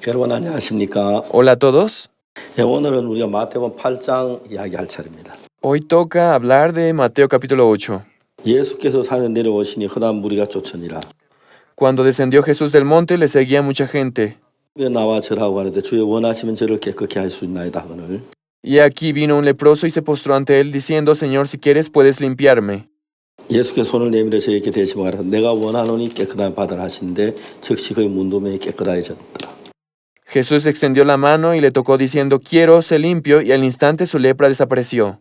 여러분 안녕하십니까? Hola a todos. 오늘은 우리가 마태복음 8장 이야기할 차례입니다. Hoy toca hablar de Mateo capítulo 8. 예수께서 산에 내려오시니 흑암 무리가 쫓으니라. Cuando descendió Jesús del monte, le seguía mucha gente. 나와 절하고 하는데 주여 원하시면 저를 깨끗게 할 수 있나이다 하거늘. Y aquí vino un leproso y se postró ante él, diciendo, Señor, si quieres, puedes limpiarme. 예수께서 손을 내밀어 저에게 대시고 하라. 내가 원하노니 깨끗함 받으라 하신데 즉시 그의 문도면이 깨끗해졌더라. Jesús extendió la mano y le tocó, diciendo, quiero, sé limpio, y al instante su lepra desapareció.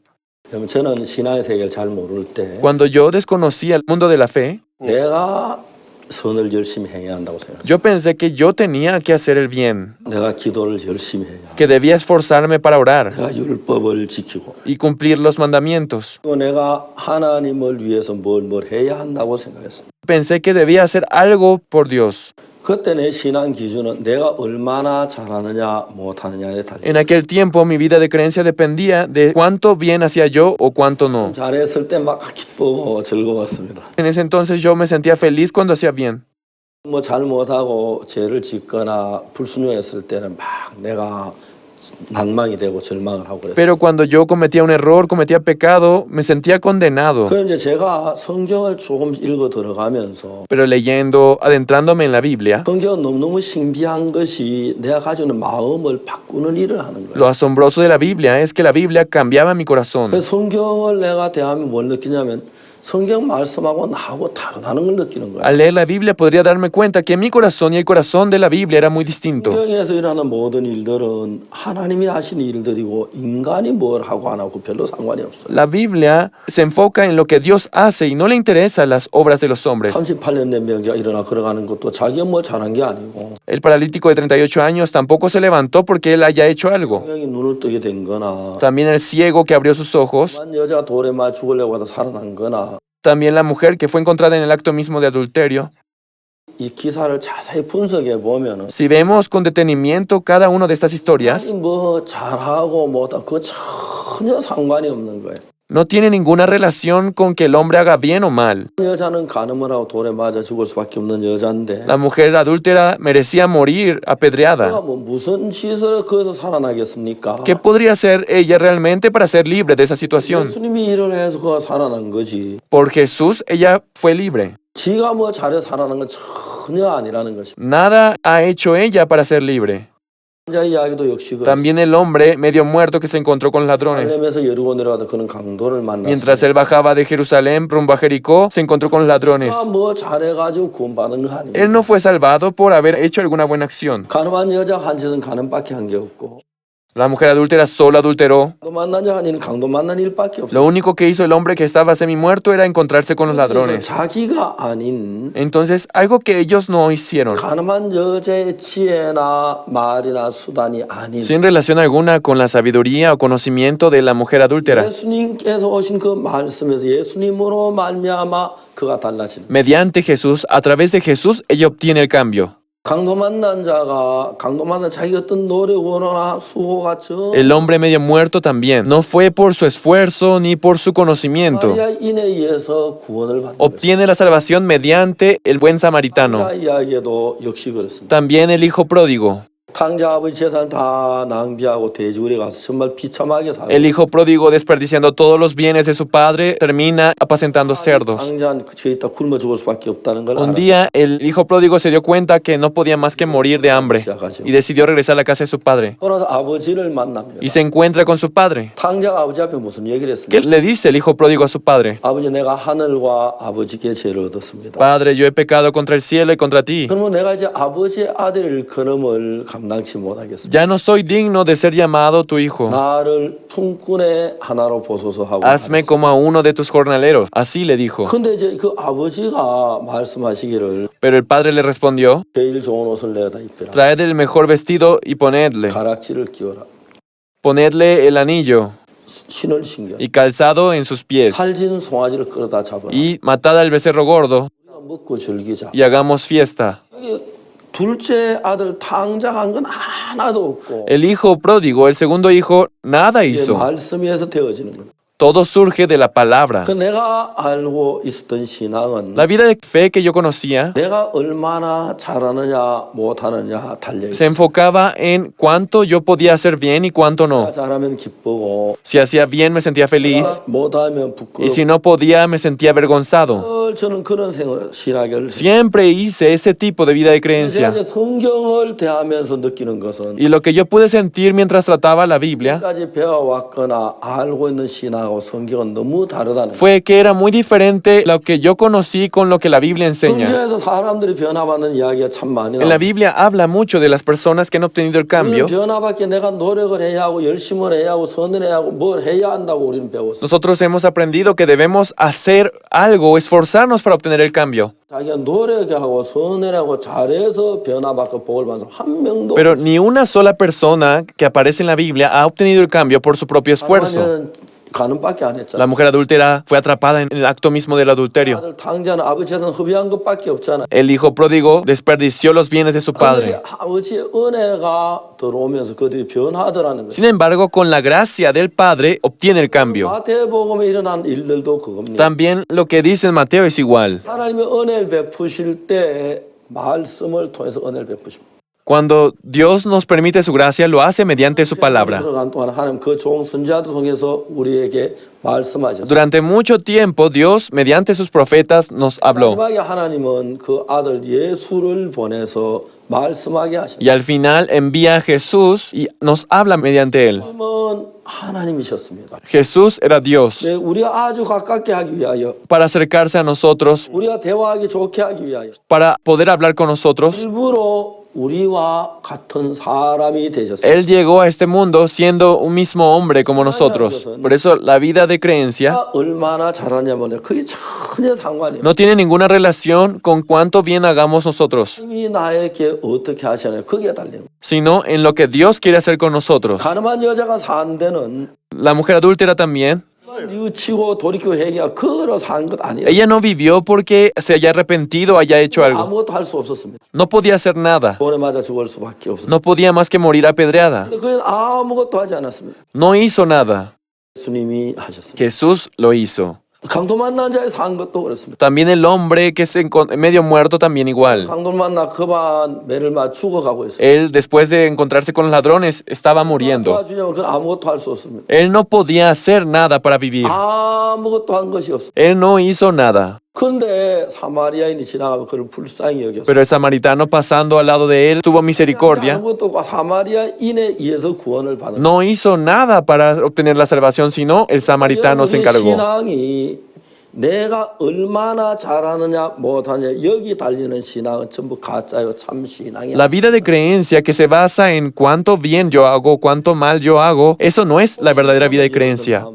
여러분 저는 신앙의 세계를 잘 모를 때 Cuando yo desconocía el mundo de la fe, 내가 선을 열심히 해야 한다고 생각했어요. yo pensé que yo tenía que hacer el bien, 내가 기도를 열심히 해야 que debía esforzarme para orar 내가 율법을 지키고 y cumplir los mandamientos. 또 내가 하나님을 위해서 뭘 해야 한다고 생각했어요. Pensé que debía hacer algo por Dios. 그때 내 신앙 기준은 내가 얼마나 잘하느냐 못하느냐에 달려. En aquel tiempo mi vida de creencia dependía de cuánto bien hacía yo o cuánto no. 잘했을 때 막 기쁘고 즐거웠습니다. En ese entonces yo me sentía feliz cuando hacía bien. 뭐 잘 못하고 죄를 짓거나 불순종했을 때는 막 내가 낭망이 되고 절망을 하고 그랬어요. Pero cuando yo cometía un error, cometía pecado, me sentía condenado. 그럼 이제 제가 성경을 조금 읽어 들어가면서 Pero leyendo, adentrándome en la Biblia, 성경은 너무너무 신비한 것이 내가 가지고 있는 마음을 바꾸는 일을 하는 거예요. lo asombroso de la Biblia es que la Biblia cambiaba mi corazón. 그래서 성경을 내가 대하면 뭘 느끼냐면 성경 말씀하고 나하고 다르다는 걸 느끼는 거예요. Al leer la Biblia podría darme cuenta que mi corazón y el corazón de la Biblia era muy distinto. 성경에서 일어나는 모든 일들은 하나님이 하신 일들이고 인간이 뭘 하고 안 하고 별로 상관이 없어요. La Biblia se enfoca en lo que Dios hace y no le interesan las obras de los hombres. 38년 된 병자가 일어나 걸어가는 것도 자기가 뭐 잘한 게 아니고 El paralítico de 38 años tampoco se levantó porque él haya hecho algo. 성경이 눈을 뜨게 된 거나 También el ciego que abrió sus ojos, 한 여자가 돌에 맞아 죽으려고 하다 살아난 거나 también la mujer que fue encontrada en el acto mismo de adulterio. 이 기사를 자세히 분석해 보면은 Si vemos con detenimiento cada una de estas historias, 뭐 잘하고 뭐다 그 전혀 상관이 없는 거예요. no tiene ninguna relación con que el hombre haga bien o mal. 여자는 간음을 하고 돌에 맞아 죽을 수밖에 없는 여자인데 La mujer adúltera merecía morir 그가 apedreada. 뭐 무슨 짓을 거기서 살아나겠습니까? ¿Qué podría hacer ella realmente para ser libre de esa situación? 예수님이 일을 해서 그가 살아난 거지. Por Jesús ella fue libre. 지가 뭐 잘해 살아난 건 전혀 아니라는 것이. Nada ha hecho ella para ser libre. 자 이야기도 역시 그렇습니다. También el hombre medio muerto que se encontró con ladrones. 할렘에서 여리고 내려가다 그는 강도를 만났어요. Mientras él bajaba de Jerusalén rumbo a Jericó, se encontró con los ladrones. 그가 뭐 잘해가지고 구원받은 거 아니에요. Él no fue salvado por haber hecho alguna buena acción. 간음한 여자 한 짓은 간음밖에 한 게 없고 La mujer adúltera solo adulteró. 강도 만난 자 아닌 강도 만난 일밖에 없어요. Lo único que hizo el hombre que estaba semi-muerto era encontrarse con los ladrones. 자기가 아닌 Entonces, algo que ellos no hicieron, 가늠한 여자의 지혜나 말이나 수단이 아닌 sin relación alguna con la sabiduría o conocimiento de la mujer adúltera. 예수님께서 오신 그 말씀에서 예수님으로 말미암아 그가 달라진. Mediante Jesús, a través de Jesús, ella obtiene el cambio. 강도 만난 자가 강도 만난 자기 어떤 노력으로나 수고가 저 El hombre medio muerto también. No fue por su esfuerzo ni por su conocimiento. 마리아 인에 의해서 구원을 받는 것입니다. Obtiene la salvación mediante el buen samaritano. 이야기에도 역시 그렇습니다. También el hijo pródigo. 탕자 아버지 재산 다 낭비하고 돼지우리 가서 정말 비참하게 살고 El hijo pródigo, desperdiciando todos los bienes de su padre, termina apacentando cerdos. 탕자는 그저 있다 굶어 죽을 수밖에 없다는 걸 Un 알았어요. día, el hijo pródigo se dio cuenta que no podía más que morir de hambre y decidió regresar a la casa de su padre. 돌아서 아버지를 만납니다. Y se encuentra con su padre. 탕자가 아버지 앞에 무슨 얘기를 ¿Qué 했습니까? le dice el hijo pródigo a su padre? 아버지 내가 하늘과 아버지께 죄를 얻었습니다. Padre, yo he pecado contra el cielo y contra ti. 그러면 내가 이제 아버지의 아들일 그름을 감당치 못하겠습니다. Ya no soy digno de ser llamado tu hijo. 나를 품꾼의 하나로 보소서 하고 Hazme como a uno de tus jornaleros. Así le dijo. 근데 이제 그 아버지가 말씀하시기를 Pero el padre le respondió, 제일 좋은 옷을 내다 입히라. traed el mejor vestido y ponedle. 가락지를 끼워라. Ponedle el anillo 신을 신겨. y calzado en sus pies. 살진 송아지를 끌어다 잡아라. Y matad al becerro gordo 우리가 먹고 즐기자. y hagamos fiesta. 여기 둘째 아들 탕자한 건 하나도 없고 El hijo pródigo, el segundo hijo, nada 이게 hizo. 말씀에서 되어지는 겁니다. Todo surge de la palabra. 그 내가 알고 있었던 신앙은 La vida de fe que yo conocía 내가 얼마나 잘하느냐 못하느냐 달려 se 있어. enfocaba en cuánto yo podía hacer bien y cuánto no. 잘하면 기쁘고 Si hacía bien me sentía feliz 못하면 y si 부끄럽고. no podía me sentía avergonzado. 저는 그런 신학을 Siempre hice ese tipo de vida de 제가 creencia. 이제 성경을 대하면서 느끼는 것은 Y lo que yo pude sentir mientras trataba la Biblia 까지 배워왔거나 알고 있는 신학하고 성경은 너무 다르다는 거예요. fue que era muy diferente lo que yo conocí con lo que la Biblia enseña. 성경에서 사람들이 변화받는 이야기가 참 많이 En la 나와요. Biblia habla mucho de las personas que han obtenido el cambio. 변화받기 내가 노력을 해야 하고 열심을 해야 하고 선을 해야 하고 뭘 해야 한다고 우리는 배웠어요. Nosotros hemos aprendido que debemos hacer algo, esforzarnos para obtener el cambio. 자기가 노력하고 선을 잘해서 변화받고 복을 받는 사람 한 명도 Pero ni una sola persona que aparece en la Biblia ha obtenido el cambio por su propio esfuerzo. 가는 밖에 안 했잖아. La mujer adúltera fue atrapada en el acto mismo del adulterio. 아들 당자는 아버지 재산 흡입한 것밖에 없잖아. El hijo pródigo desperdició los bienes de su padre. 아버지의 은혜가 들어오면서 그들이 변하더라는 거예요. Sin embargo, con la gracia del Padre obtiene el cambio. 마태복음에 일어난 일들도 그겁니다. También lo que dice en Mateo es igual. 하나님의 은혜를 베푸실 때 말씀을 통해서 은혜를 베푸십니다. Cuando Dios nos permite su gracia, lo hace mediante su palabra. 들어간 동안 하나님 그 좋은 선지자들 통해서 우리에게 말씀하셨어요. Durante mucho tiempo, Dios, mediante sus profetas, nos habló. 마지막에 하나님은 그 아들 예수를 보내서 말씀하게 하셨어요. Y al final envía a Jesús y nos habla mediante él. 하나님은 하나님이셨습니다. Jesús era Dios. 네, 우리가 아주 가깝게 하기 위하여, Para acercarse a nosotros, 우리가 대화하기 좋게 하기 위하여 para poder hablar con nosotros, 일부러 우리와 같은 사람이 되셨어요. Él llegó a este mundo siendo un mismo hombre como nosotros. Por eso la vida de creencia 내가 얼마나 잘하냐면 그게 전혀 상관이 없어요. no tiene ninguna relación con cuánto bien hagamos nosotros, 하나님이 나에게 어떻게 하시나요? 그게 달려요. sino en lo que Dios quiere hacer con nosotros. 가늠한 여자가 산 데는 La mujer adúltera también, 뉘우치고 돌이키고 회개가 그로 산 것 아니에요. ella no vivió porque se haya arrepentido o haya hecho algo. 아무것도 할 수 없었습니다. No podía hacer nada. 돈에 맞아 죽을 수밖에 없었어요. No podía más que morir apedreada. 근데 그는 아무것도 하지 않았습니다. No hizo nada. 예수님이 하셨습니다. Jesús lo hizo. 강도 만난 자의 산 것도 그렇습니다. También el hombre que se medio muerto también igual. 강도 만나 그만 매를 맞 죽어가고 있어요. Él, después de encontrarse con los ladrones, estaba muriendo. 도와주냐면 그건 아무것도 할 수 없습니다. Él no podía hacer nada para vivir. 아무것도 한 것이 없어요. Él no hizo nada. 근데 사마리아인이 지나가면 그를 불쌍히 여겼어요. Pero el samaritano pasando al lado de él tuvo misericordia. 아무것도 없고 사마리아인에 의해서 구원을 받은 No hizo nada para obtener la salvación, sino el samaritano se encargó. 신앙이 내가 얼마나 잘하느냐 못하느냐 여기 달리는 신앙은 전부 가짜요 참 신앙이야. La vida de creencia que se basa en cuánto bien yo hago, cuánto mal yo hago, eso no es la verdadera vida de creencia.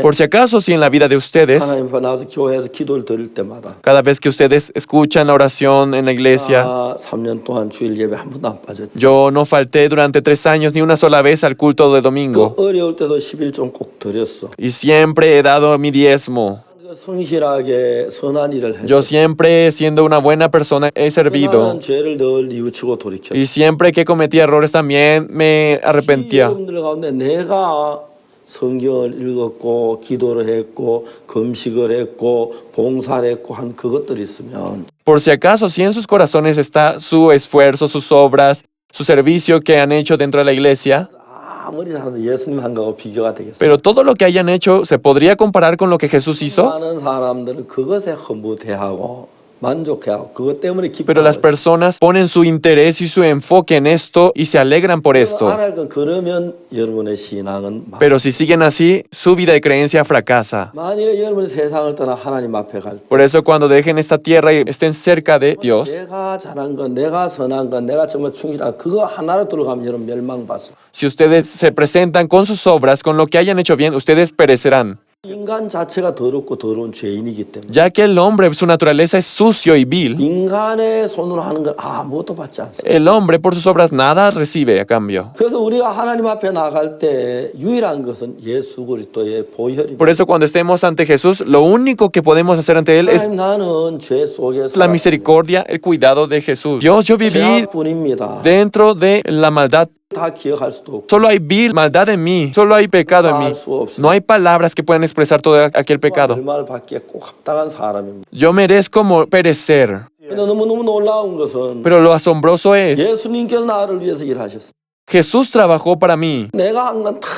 Por si acaso, si en la vida de ustedes, 하나님 앞에 나와서 교회에서 기도를 드릴 때마다 cada vez que ustedes escuchan la oración en la iglesia, 3년 동안 주일 예배 한 번도 안 빠졌죠. yo no falté durante 3 años ni una sola vez al culto de 그 domingo. 어려울 때도 11좀 꼭 드렸어. Y siempre he dado mi diezmo. 성실하게 선한 일을 했어. Yo siempre, siendo una buena persona, he servido. 나는 죄를 늘 뉘우치고 돌이켰어. Y siempre que cometía errores también me arrepentía. 여러분들 가운데 내가 성경을 읽었고 기도를 했고 금식을 했고 봉사를 했고 한 그것들이 있으면 Por si acaso, si en sus corazones está su esfuerzo, sus obras, su servicio que han hecho dentro de la iglesia, 아무리 잘해도 예수님 한 거하고 비교가 되겠어요. pero todo lo que hayan hecho, ¿se podría comparar con lo que Jesús hizo? 많은 사람들은 그것에 허무대하고 만족해하고 그것 때문에 Pero las 기뻐하고 personas ponen su interés y su enfoque en esto y se alegran por esto. 그러면 여러분의 신앙은 Pero si siguen así, su vida de creencia fracasa. 만일에 여러분이 세상을 떠나 하나님 앞에 갈 때 Por eso cuando dejen esta tierra y estén cerca de Dios, 내가 잘한 건 내가 선한 건 내가 정말 충실한 그거 하나로 들어가면 여러분 멸망받습니다. si ustedes se presentan con sus obras, con lo que hayan hecho bien, ustedes perecerán. 인간 자체가 더럽고 더러운 죄인이기 때문에 Ya que el hombre, su naturaleza es sucio y vil, 인간의 손으로 하는 건 아무것도 받지 않습니다. el hombre por sus obras nada recibe a cambio. 그래서 우리가 하나님 앞에 나갈 때 유일한 것은 예수 그리스도의 보혈입니다. Por eso cuando estemos ante Jesús, lo único que podemos hacer ante Él es 하나님 나는 죄 속에서 la misericordia, el cuidado de Jesús. Dios, yo viví 죄악뿐입니다. dentro de la maldad. 다 기억할 수도 없고 Solo hay maldad en mí, solo hay pecado en 다 mí. 할 수 없습니다. No hay palabras que puedan expresar todo aquel pecado. 얼마를 받기에 꼭 합당한 사람입니다. Yo merezco perecer. 근데 너무너무 놀라운 것은 Pero lo asombroso es, 예수님께서 나를 위해서 일하셨어요. Jesús trabajó para mí. 내가 한 건 다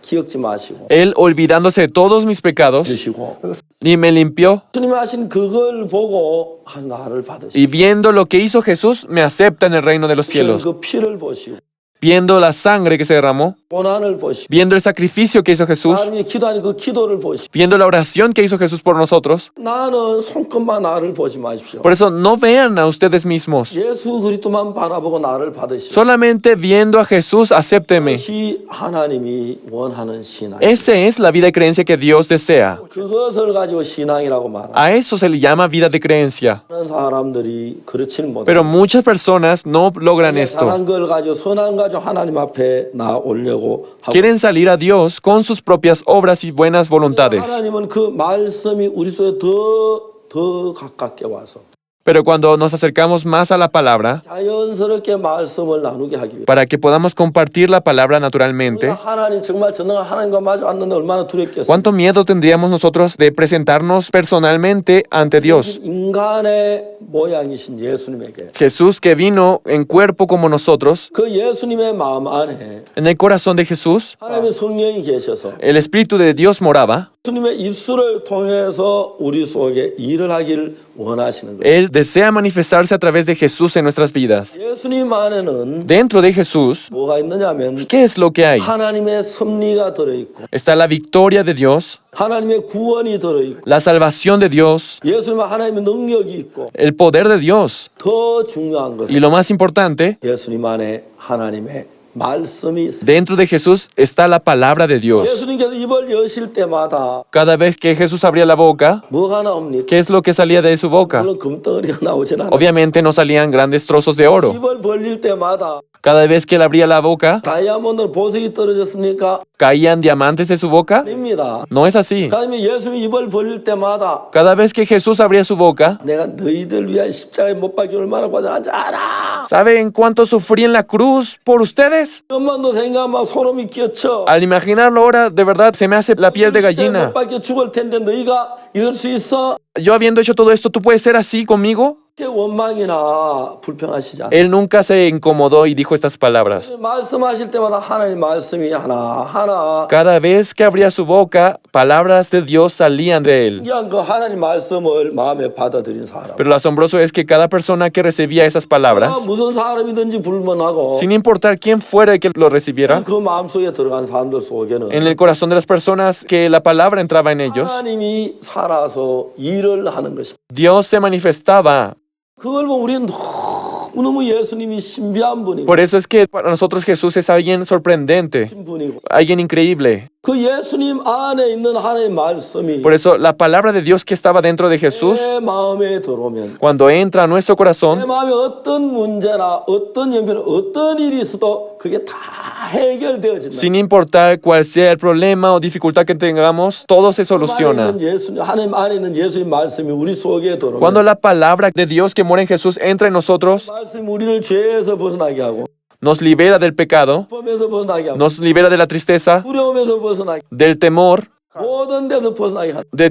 기억지 마시고 Él, olvidándose de todos mis pecados, 주시고 y me limpió. 주님이 하신 그걸 보고 나를 받으시고 Y viendo lo que hizo Jesús, me acepta en el reino de los cielos. 그 피를 보시고 Viendo la sangre que se derramó, 고난을 보시고 viendo el sacrificio que hizo Jesús, 하나님이 기도하는 그 기도를 보시고 viendo la oración que hizo Jesús por nosotros. 나는 손끝만 나를 보지 마십시오. Por eso no vean a ustedes mismos. 예수 그리스도만 바라보고 나를 받으시고 Solamente viendo a Jesús, acépteme. 그것이 하나님이 원하는 신앙. Esa es la vida de creencia que Dios desea. 그것을 가지고 신앙이라고 말하는 A eso se le llama vida de creencia. 사람들이 그렇지는 못해요. Pero muchas personas no logran esto. 잘한 걸 가지고 선한 거 가지고 하나님 앞에 나오려고 하고 Quieren salir a Dios con sus propias obras y buenas voluntades. 하나님은 그 말씀이 우리 속에 더 가깝게 와서 Pero cuando nos acercamos más a la palabra, 자연스럽게 말씀을 나누게 하기 위해 para que podamos compartir la palabra naturalmente, 하나님 정말 전능한 하나님과 마주 앉는데 얼마나 두렵겠어요. ¿cuánto miedo tendríamos nosotros de presentarnos personalmente ante Dios? 인간의 모양이신 예수님에게 Jesús que vino en cuerpo como nosotros, 그 예수님의 마음 안에 en el corazón de Jesús, 하나님의 성령이 계셔서 el Espíritu de Dios moraba. 예수님의 입술을 통해서 우리 속에 일을 하기를 원하시는 거예요. Él desea manifestarse a través de Jesús en nuestras vidas. 예수님 안에는 Dentro de Jesús, 뭐가 있느냐면 ¿qué es lo que hay? 하나님의 섭리가 들어있고 Está la victoria de Dios, 하나님의 구원이 들어있고 la salvación de Dios, 예수님은 하나님의 능력이 있고 el poder de Dios. 더 중요한 것은 Y lo más importante, 예수님 안에 하나님의 말씀이 있어요. dentro de Jesús está la palabra de Dios. 예수님께서 입을 여실 때마다 Cada vez que Jesús abría la boca, 뭐가 나옵니까? ¿qué es lo que salía de su boca? 물론 금덩어리가 나오진 않아요. Obviamente no salían grandes trozos de oro. 입을 벌릴 때마다 Cada vez que él abría la boca, 다이아몬드 보석이 떨어졌습니까? ¿caían diamantes de su boca? 아닙니다. No es así. 그다음에 예수님이 입을 벌릴 때마다 Cada vez que Jesús abría su boca, 내가 너희들 위한 십자가에 못 박혀 얼마나 고생한지 알아. ¿saben cuánto sufrí en la cruz por ustedes? 엄마도 생각하면 소름이 끼쳐. Al imaginarlo ahora, de verdad se me hace la piel de 십자가에 gallina. 못 박혀 죽을 텐데 너희가 이럴 수 있어? Yo habiendo hecho todo esto, ¿tú puedes ser así conmigo? 그 원망이나 불평하시지 않아요. Él nunca se incomodó y dijo estas palabras. 말씀하실 때마다 하나님 말씀이 하나 Cada vez que abría su boca, palabras de Dios salían de él. 그냥 그 하나님 말씀을 마음에 받아들인 사람. Pero lo asombroso es que cada persona que recibía esas palabras, 무슨 사람이든지 불문하고 sin importar quién fuera el que lo recibiera, 그 마음속에 들어간 사람들 속에는 en el corazón de las personas que la palabra entraba en ellos, 하나님이 살아서 일을 하는 것입니다. Dios se manifestaba. 그걸 보면 우리는 너무너무 예수님이 신비한 분이고 Por eso es que para nosotros Jesús es alguien sorprendente, 분이고 alguien increíble. 그 예수님 안에 있는 하나님의 말씀이 Por eso la palabra de Dios que estaba dentro de Jesús, 내 마음에 들어오면 cuando entra a nuestro 내 corazón, 마음에 어떤 문제나 어떤 형편 어떤 일이 있어도 그게 다 해결되어진다. sin importar cuál sea el problema o dificultad que tengamos, todo se soluciona. 하나님 안에 있는 예수님 말씀이 우리 속에 들어오면 Cuando la palabra de Dios que mora en Jesús entra en nosotros, 말씀이 우리를 죄에서 벗어나게 하고 nos libera del pecado, 범에서 벗어나게 하고 nos libera de la tristeza, 두려움에서 벗어나게 del temor, 모든 데서 벗어나게 하고 de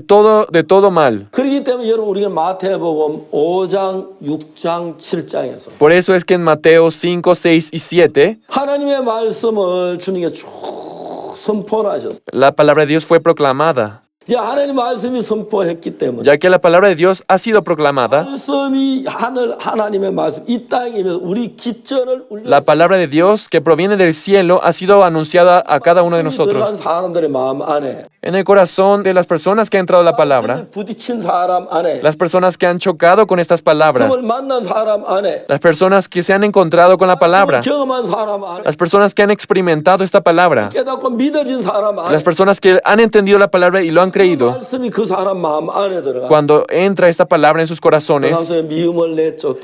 todo mal. 그렇기 때문에 여러분 우리가 마태복음 5장, 6장, 7장에서 Por eso es que en Mateo 5, 6 y 7, 하나님의 말씀을 주님께 쭉 선포를 하셨어요. la palabra de Dios fue proclamada. 이제 하나님 말씀이 선포했기 때문에 Ya que la palabra de Dios ha sido proclamada, 말씀이 하나님의 말씀 이 땅에 임해서 우리 기전을 la palabra de Dios que proviene del cielo ha sido anunciada a cada uno de nosotros. 들어간 사람들의 마음 안에 En el corazón de las personas que ha entrado la palabra, 부딪힌 사람 안에 las personas que han chocado con estas palabras, 그걸 만난 사람 안에 las personas que se han encontrado con la palabra, 경험한 사람 안에 las personas que han experimentado esta palabra, 깨닫고 믿어진 사람 안에 las personas que han entendido la palabra y lo han creído. 말씀이 그 사람 마음 안에 들어가 Cuando entra esta palabra en sus 그 corazones, 사람의 미움을 내쫓고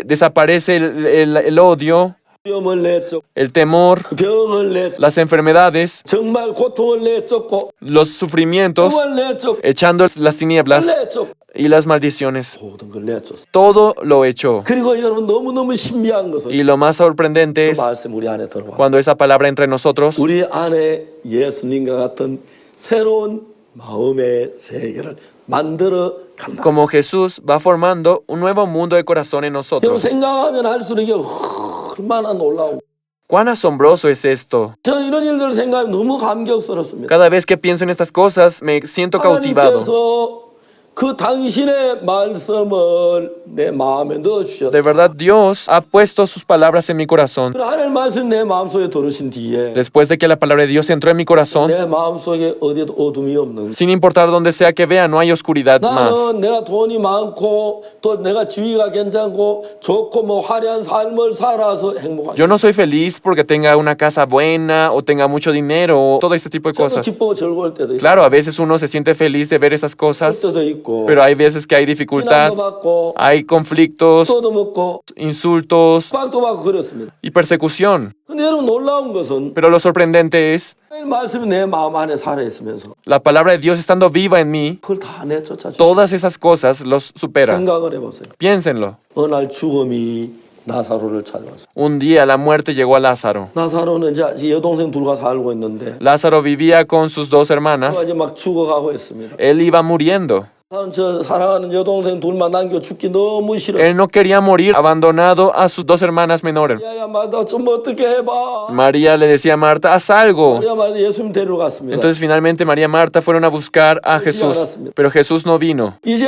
desaparece el odio, 위험을 내쫓고 el temor, 병을 내쫓고 las enfermedades, 정말 고통을 내쫓고 los sufrimientos, 병을 내쫓고 echando las tinieblas 내쫓고 y las maldiciones. 모든 걸 내쫓어. Todo lo echó. 그리고 여러분 너무너무 신비한 것은 Y lo más sorprendente 그 es 말씀 우리 안에 들어와. cuando esa palabra entra en nosotros, 우리 안에 예수님과 같은 새로운 마음의 세계를 만들어 간다. como Jesús va formando un nuevo mundo de corazón en 여러분 nosotros. 생각하면 할수록 이게 얼마나 놀라워. Cuán asombroso es esto. 저는 이런 일들을 생각하면 너무 감격스럽습니다. Cada vez que pienso en estas cosas, me siento cautivado. 하나님께서 그 당신의 말씀을 내 마음에 넣어주셨어요. De verdad, Dios ha puesto sus palabras en mi corazón. 하나님의 말씀 내 마음속에 들으신 뒤에 Después de que la palabra de Dios entró en mi corazón, 내 마음속에 어디에도 어둠이 없는 sin importar donde sea que vea, no hay oscuridad más. 나는 내가 돈이 많고 또 내가 지위가 괜찮고 좋고 뭐 화려한 삶을 살아서 행복하죠. Yo no soy feliz porque tenga una casa buena o tenga mucho dinero, todo este tipo de 저도 cosas. 기쁘고 즐거울 때도 있고 Claro, a veces uno se siente feliz de ver esas cosas, 때도 있고 pero hay veces que hay dificultad, 비난도 받고 hay conflictos, 또도 먹고 insultos 빡도 받고 그렇습니다. y persecución. 근데 여러분 놀라운 것은 Pero lo sorprendente es 하나님의 말씀이 내 마음 안에 살아있으면서 la palabra de Dios estando viva en mí, 그걸 다 내쫓아 주시고 todas esas cosas los supera. 생각을 해보세요. Piénsenlo. 어느 날 죽음이 나사로를 찾아왔어요. Un día la muerte llegó a Lázaro. 나사로는 이제 여동생 둘과 살고 있는데 Lázaro vivía con sus dos hermanas. 이제 막 죽어가고 있습니다. Él iba muriendo. 나는 저 사랑하는 여동생 둘만 남겨 죽기 너무 싫어. Él no quería morir abandonado a sus dos hermanas menores. 야야 마다 좀 어떻게 해봐. María le decía a Marta, haz algo. 마리아 말에 예수님 데리러 갔습니다. Entonces finalmente María y Marta fueron a buscar a Jesús, pero Jesús no vino. 이제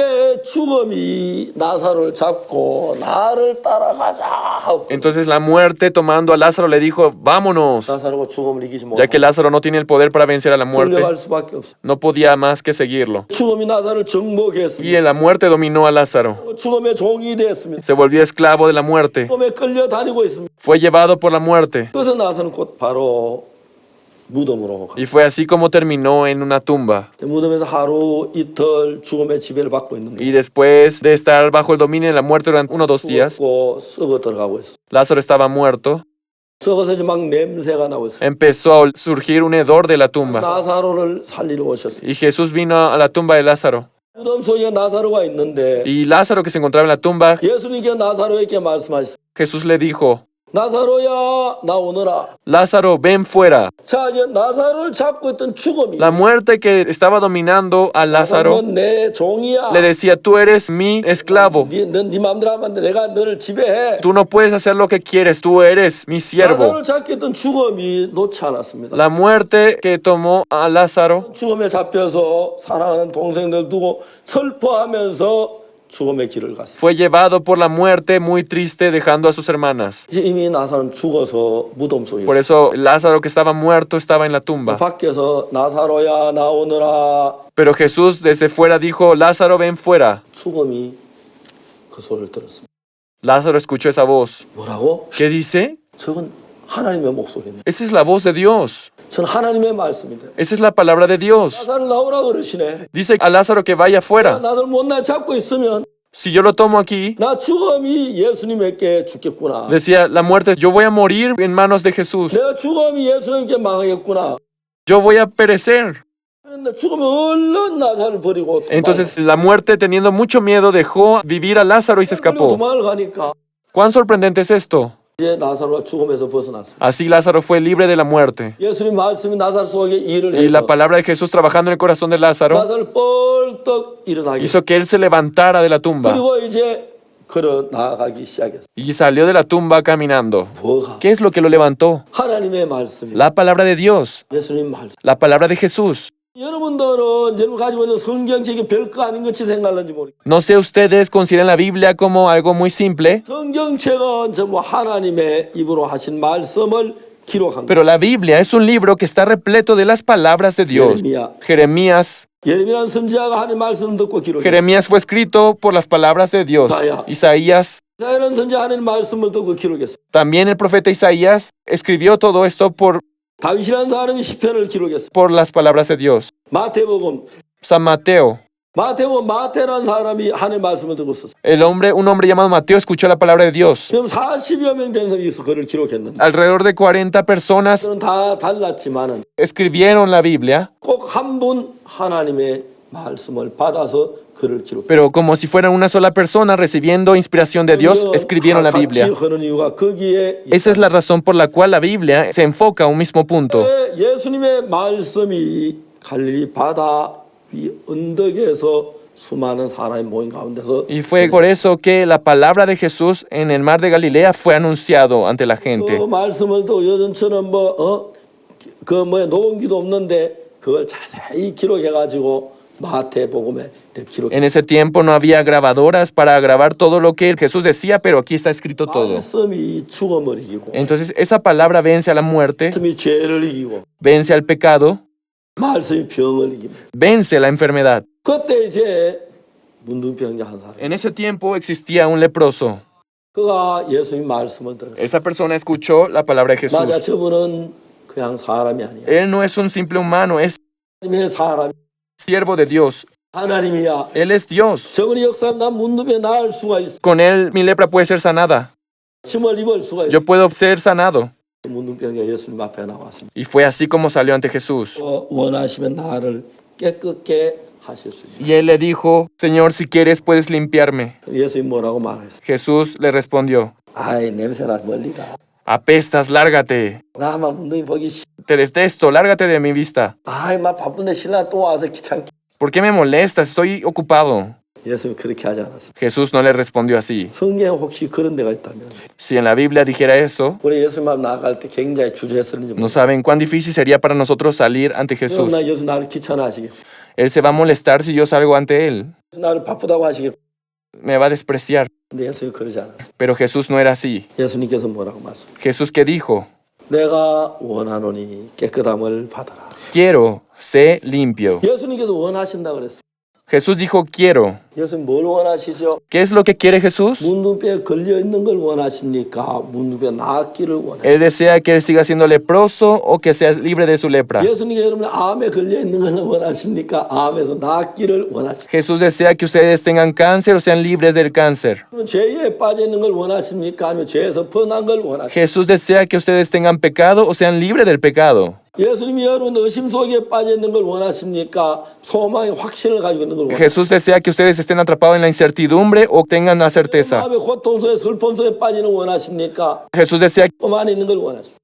죽음이 나사로를 잡고 나를 따라가자 하고 Entonces la muerte tomando a Lázaro le dijo, vámonos. 나사로가 죽음을 이기지 Ya que 못하고 Lázaro no tiene el poder para vencer a la muerte, 끌려갈 수밖에 없어. no podía más que seguirlo. 죽음이 나사로를 정복했습니다. Y la muerte dominó a Lázaro. 죽음의 종이 됐습니다. Se volvió esclavo de la muerte. 죽음에 끌려다니고 있습니다. Fue llevado por la muerte. 그래서 나사로는 곧 바로 무덤으로 가. Y fue así como terminó en una tumba. 무덤에서 하루 이틀 죽음의 지배를 받고 있는 거예요. Y después de estar bajo el dominio de la muerte durante 1 o 2 días, 죽었고 썩어 들어가고 있어. Lázaro estaba muerto. 썩어서 이제 막 냄새가 나고 있어. Empezó a surgir un hedor de la tumba. 나사로를 살리러 오셨어요. Y Jesús vino a la tumba de Lázaro. 무덤 속에 나사로가 있는데 Y Lázaro, que se encontraba en la tumba, 예수님께 나사로에게 말씀하셨어요. Jesús le dijo, 나사로야 나오너라. Lázaro, ven fuera. 자 이제 나사로를 잡고 있던 죽음이 La muerte que estaba dominando a Lázaro 넌 내 종이야. le decía, tú eres mi esclavo. 넌네 마음대로 하면 안 돼. 내가 너를 지배해. Tú no puedes hacer lo que quieres, tú eres mi siervo. 나사로를 잡고 있던 죽음이 놓지 않았습니다. La muerte que tomó a Lázaro 죽음에 잡혀서 사랑하는 동생들 두고 슬퍼하면서 죽음의 길을 갔어요. fue llevado por la muerte muy triste dejando a sus hermanas. 이미 나사로는 죽어서 무덤 속에 Por eso Lázaro que estaba muerto estaba en la tumba. 밖에서 나사로야 나오너라. Pero Jesús desde fuera dijo, Lázaro, ven fuera. 죽음이 그 소리를 들었습니다. Lázaro escuchó esa voz. 뭐라고? ¿Qué dice? 저건 하나님의 목소리네. Esa es la voz de Dios. 전 하나님의 말씀인데. Esa es la palabra de Dios. 나사로 나오라 그러시네. Dice a Lázaro que vaya afuera. 나를 못날 잡고 있으면 Si yo lo tomo aquí, 나 죽음이 예수님에게 죽겠구나. decía la muerte, yo voy a morir en manos de Jesús. 내가 죽음이 예수님께 망하겠구나. Yo voy a perecer. 그런데 죽으면 얼른 나사를 버리고 Entonces la muerte, teniendo mucho miedo, dejó vivir a Lázaro y se escapó. 도망을 가니까 ¿Cuán sorprendente es esto? 이제 나사로가 죽음에서 벗어났어. Así Lázaro fue libre de la muerte. 예수님 말씀이 나사로 속에 일을 Y la 해서 palabra de Jesús trabajando en el corazón de Lázaro 나사를 뻘떡 일어나게 hizo que él se levantara de la tumba 그리고 이제 걸어 나아가기 시작했어. y salió de la tumba caminando. 뭐가? ¿Qué es lo que lo levantó? 하나님의 말씀이 La palabra de Dios, 예수님 말씀. la palabra de Jesús. 여러분들은 여러분 가지고 있는 성경책이 별거 아닌 것이 생각하는지 모르겠어요. No sé, ustedes consideran la Biblia como algo muy simple, 성경책은 전부 하나님의 입으로 하신 말씀을 기록한 거예요. pero la Biblia es un libro que está repleto de las palabras de Dios. Jeremías. 예레미야는 선지자가 하나님의 말씀을 듣고 기록했어요. Jeremías fue escrito por las palabras de Dios. Isaías, 이사야는 선지자 하나님의 말씀을 듣고 기록했어요. también el profeta Isaías escribió todo esto 다윗이라는 사람이 시편을 기록했어요. por las palabras de Dios. 마태복음 San Mateo, 마태라는 사람이 하나님의 말씀을 듣고 있었어요. Un hombre llamado Mateo escuchó la palabra de Dios. 지금 40여 명 되는 사람이 있어 그를 기록했는데 Alrededor de 40 personas 그들은 다 달랐지만은 escribieron la Biblia, 꼭 한 분 하나님의 말씀을 받아서 그를 기록했어요. pero como si fueran una sola persona recibiendo inspiración de Dios, escribieron la Biblia. 같이 하는 이유가 거기에 Esa es la razón por la cual la Biblia se enfoca a un mismo punto. 예수님의 말씀이 갈릴리 바다 위 언덕에서 수많은 사람이 모인 가운데서 Y fue por eso que la palabra de Jesús en el mar de Galilea fue anunciado ante la gente. 그 말씀을 또 요즘처럼 녹음기도 없는데 그걸 자세히 기록해 가지고 마태복음에 기록해. En ese tiempo no había grabadoras para grabar todo lo que Jesús decía, pero aquí está escrito todo. 말씀이 죽음을 이기고 Entonces esa palabra vence a la muerte, 말씀이 죄를 이기고 vence al pecado, 말씀이 병을 이깁니다. vence la enfermedad. 그때 이제 문둥병자 한 사람. En ese tiempo existía un leproso. 그가 예수님 말씀을 들었어요. Esa persona escuchó la palabra de 맞아, Jesús. 저분은 그냥 사람이 아니야. Él no es un simple humano, es 하나님의 사람, siervo de Dios. 하나님이야. Él es Dios. 저분이 역사하면 난 문둥병 나을 수가 있어. Con él mi lepra puede ser sanada. 침을 입을 수가 있어. Yo puedo ser sanado. 문둥병자 예수님 앞에 나왔습니다. Y fue así como salió ante Jesús. 원하시면 나를 깨끗게 하실 수 있어요. Y él le dijo, Señor, si quieres puedes limpiarme. 예수님 뭐라고 말했어요? Jesús le respondió, 아이 냄새나 멀리 가. apestas, lárgate. 나만 문둥이 보기 싫어. Te detesto, lárgate de mi vista. 아이 막 바쁜데 신랑 또 와서 귀찮게. ¿Por qué me molestas? Estoy ocupado. 예수님 그렇게 하지 않았어요. Jesús no le respondió así. 성경에 혹시 그런 데가 있다면 Si en la Biblia dijera eso, 우리 예수님 앞 나갈 때 굉장히 주저했었는지 no saben cuán difícil sería para nosotros salir ante Jesús. 나 예수 나를 귀찮아하시겠고 Él se va a molestar si yo salgo ante él. 나를 바쁘다고 하시겠고 Me va a despreciar. 근데 예수님 그러지 않았어요. Pero Jesús no era así. 예수님께서 뭐라고 말씀? Jesús que dijo, 내가 원하노니 깨끗함을 받아라. quiero, sé limpio. 예수님께서 원하신다 그랬어요. Jesús dijo, quiero. 예수님 뭘 원하시죠? ¿Qué es lo que quiere Jesús? 문둥병에 걸려 있는 걸 원하십니까? 문둥병 낫기를 원하십니까? Él desea que él siga siendo leproso o que sea libre de su lepra. 예수님께서 여러분 암에 걸려 있는 걸 원하십니까? 암에서 낫기를 원하십니까? Jesús desea que ustedes tengan cáncer o sean libres del cáncer. 죄에 빠져 있는 걸 원하십니까? 아니면 죄에서 벗어난 걸 원하십니까? Jesús desea que ustedes tengan pecado o sean libres del pecado. 예수님이 여러분 의심 속에 빠져 있는 걸 원하십니까? 소망의 확신을 가지고 있는 걸 원하십니까? Jesús desea que ustedes estén atrapados en la incertidumbre o tengan la certeza. 마음의 고통 속에 슬픔 속에 빠지는 걸 원하십니까? Jesús desea 만 있는 걸 원하십니까?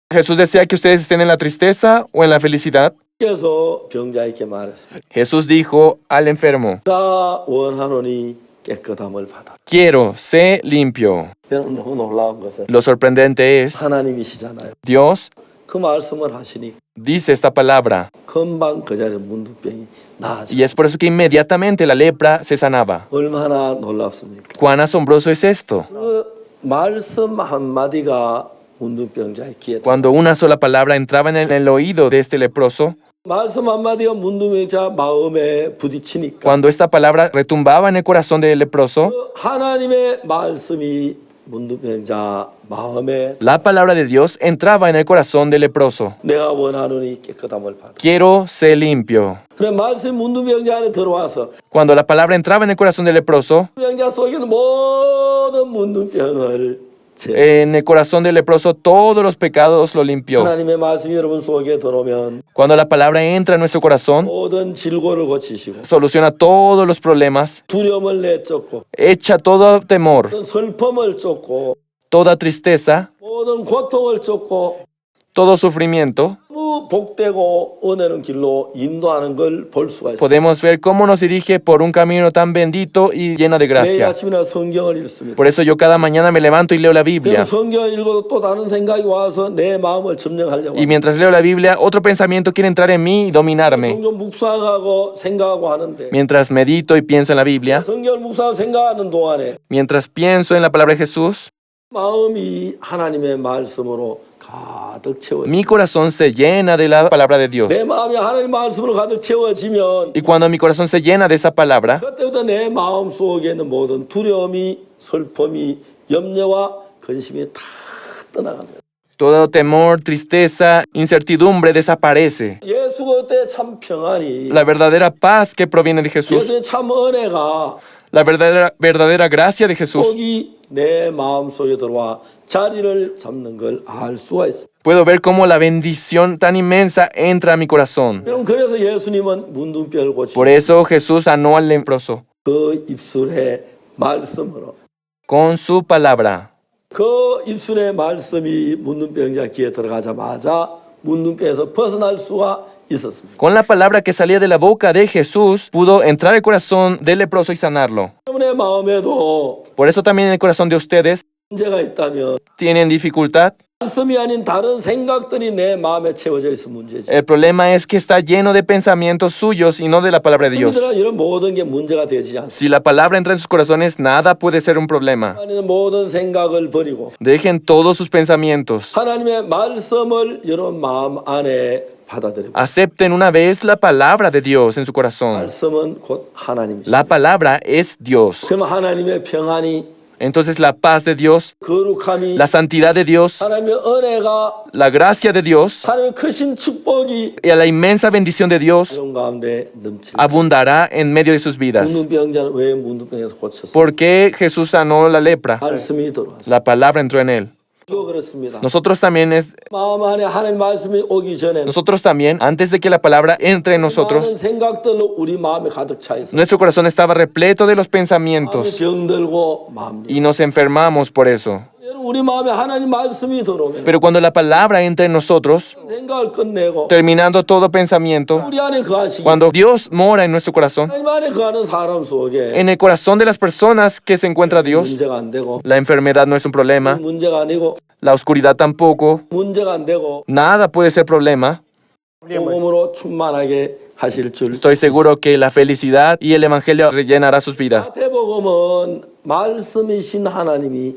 que ustedes estén en la tristeza o en la felicidad. 그래서 병자에게 말했습니다. Jesús dijo al enfermo, 나 원하노니 깨끗함을 받아. quiero, sé limpio. 여러분 너무 놀라운 것은 Lo sorprendente es, 하나님이시잖아요. Dios 그 말씀을 하시니 dice esta palabra. 금방 그 자리에 문둥병이 나아져. Y es por eso que inmediatamente la lepra se sanaba. 얼마나 놀랍습니까? ¿Cuán asombroso es esto? 그 말씀 한마디가 문둥병자의 귀에 Cuando una sola palabra entraba en el oído de este leproso, 말씀 한마디가 문둥병자 마음에 부딪히니까 cuando esta palabra retumbaba en el corazón del leproso, 그 하나님의 말씀이 문둥병자 마음에 la palabra de Dios entraba en el corazón del leproso. 내가 원하노니 깨끗함을 받아. Quiero, sé limpio. 그래 말씀 문둥병자 안에 들어와서 Cuando la palabra entraba en el corazón del leproso, 문둥병자 속에 있는 모든 문둥병을 en el corazón del leproso todos los pecados lo limpió. 하나님의 말씀이 여러분 속에 들어오면 Cuando la palabra entra en nuestro corazón, 모든 질고를 고치시고 soluciona todos los problemas, 두려움을 내쫓고 echa todo temor, 모든 슬픔을 쫓고 toda tristeza, 모든 고통을 쫓고 todo sufrimiento. 너무 복되고 은혜는 길로 인도하는 걸 볼 수가 있어요. Podemos ver cómo nos dirige por un camino tan bendito y lleno de 매일 gracia. 아침이나 성경을 읽습니다. Por eso yo cada mañana me levanto y leo la Biblia. 성경을 읽어도 또 다른 생각이 와서 내 마음을 점령하려고 Y mientras leo la Biblia, otro pensamiento quiere entrar en mí y dominarme. 성경 묵상하고 생각하고 하는데 Mientras medito y pienso en la Biblia, 성경을 묵상하고 생각하는 동안에 mientras pienso en la palabra de Jesús, 마음이 하나님의 말씀으로 가득 채워. mi corazón se llena de la palabra de Dios. 내 마음이 하나님의 말씀으로 가득 채워지면 Y cuando mi corazón se llena de esa palabra, 그때부터 내 마음 속에 있는 모든 두려움이, 슬픔이, 염려와 근심이 다 떠나갑니다. todo temor, tristeza, incertidumbre desaparece. 예수가 그때 참 평안이, la verdadera paz que proviene de Jesús, 예수의 참 은혜가 la verdadera gracia de Jesús. 복이 내 마음속에 들어와 자리를 잡는 걸 알 수가 있어요. Puedo ver cómo la bendición tan inmensa entra a mi corazón. 여러분, 그래서 예수님은 문둥병을 고치고 Por eso Jesús sanó al leproso 그 입술의 말씀으로, con su palabra. 그 입술의 말씀이 문둥병자 귀에 들어가자마자 문둥병에서 벗어날 수가 있었습니다. Con la palabra que salía de la boca de Jesús, pudo entrar al corazón del leproso y sanarlo. 여러분의 마음에도 Por eso también en el corazón de ustedes 문제가 있다면 tienen dificultad. 말씀이 아닌 다른 생각들이 내 마음에 채워져 있어 문제지. El problema es que está lleno de pensamientos suyos y no de la palabra de Dios. 우리들은 이런 모든 게 문제가 되지 않습니다. Si la palabra entra en sus corazones, nada puede ser un problema. 하나님의 모든 생각을 버리고 Dejen todos sus pensamientos. 하나님의 말씀을 여러분 마음 안에 받아들이고, Acepten una vez la palabra de Dios en su corazón. 말씀은 곧 하나님이십니다. La palabra es Dios. 그럼 하나님의 평안이, Entonces la paz de Dios, 거룩함이, la santidad de Dios, 하나님의 은혜가, la gracia de Dios 하나님의 크신 축복이 y la inmensa bendición de Dios 이런 가운데 넘치고, abundará en medio de sus vidas. 문둥병자는 왜 문둥병에서 고쳤어요? ¿Por qué Jesús sanó la lepra? 말씀이 들어왔어요. La palabra entró en él. 이거 그렇습니다. Nosotros también, 마음 안에 하나님 말씀이 오기 전에 antes de que la palabra entre en nosotros, 많은 생각들로 우리 마음에 가득 차 있어요. nuestro corazón estaba repleto de los 마음이 pensamientos 병들고 마음이. y nos enfermamos por eso. 여러분, 우리 마음에 하나님 말씀이 들어오면 Pero cuando la palabra entra en nosotros, 생각을 끝내고 terminando todo pensamiento, 우리 안에 거하시기, cuando Dios mora en nuestro corazón, 하나님 안에 거하는 사람 속에 en el corazón de las personas que se encuentra Dios, 문제가 안 되고, la enfermedad no es un problema, 문제가 아니고, la oscuridad tampoco, 문제가 안 되고, nada puede ser problema. 복음으로 충만하게 하실 줄. Estoy seguro que la felicidad y el evangelio rellenará sus vidas. 마태복음은 말씀이신 하나님이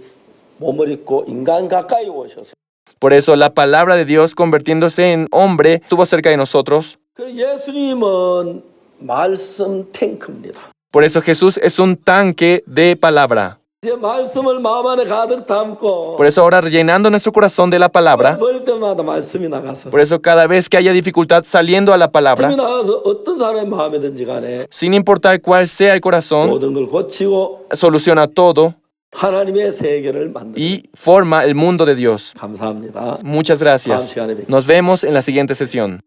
몸을 입고 인간 가까이 오셔서, Por eso la palabra de Dios convirtiéndose en hombre estuvo cerca de nosotros. 그 예수님은 말씀 탱크입니다. Por eso Jesús es un tanque de palabra. 이제 말씀을 마음 안에 가득 담고 Por eso ahora rellenando nuestro corazón de la palabra, 볼 때마다 말씀이 나가서, por eso cada vez que haya dificultad saliendo a la 말씀이 palabra, 나가서 어떤 사람의 마음이든지 간에 sin importar cuál sea el corazón, 모든 걸 고치고 soluciona todo 하나님의 세계를 만듭니다. y forma el mundo de Dios. 감사합니다. Muchas gracias. Nos vemos en la siguiente sesión.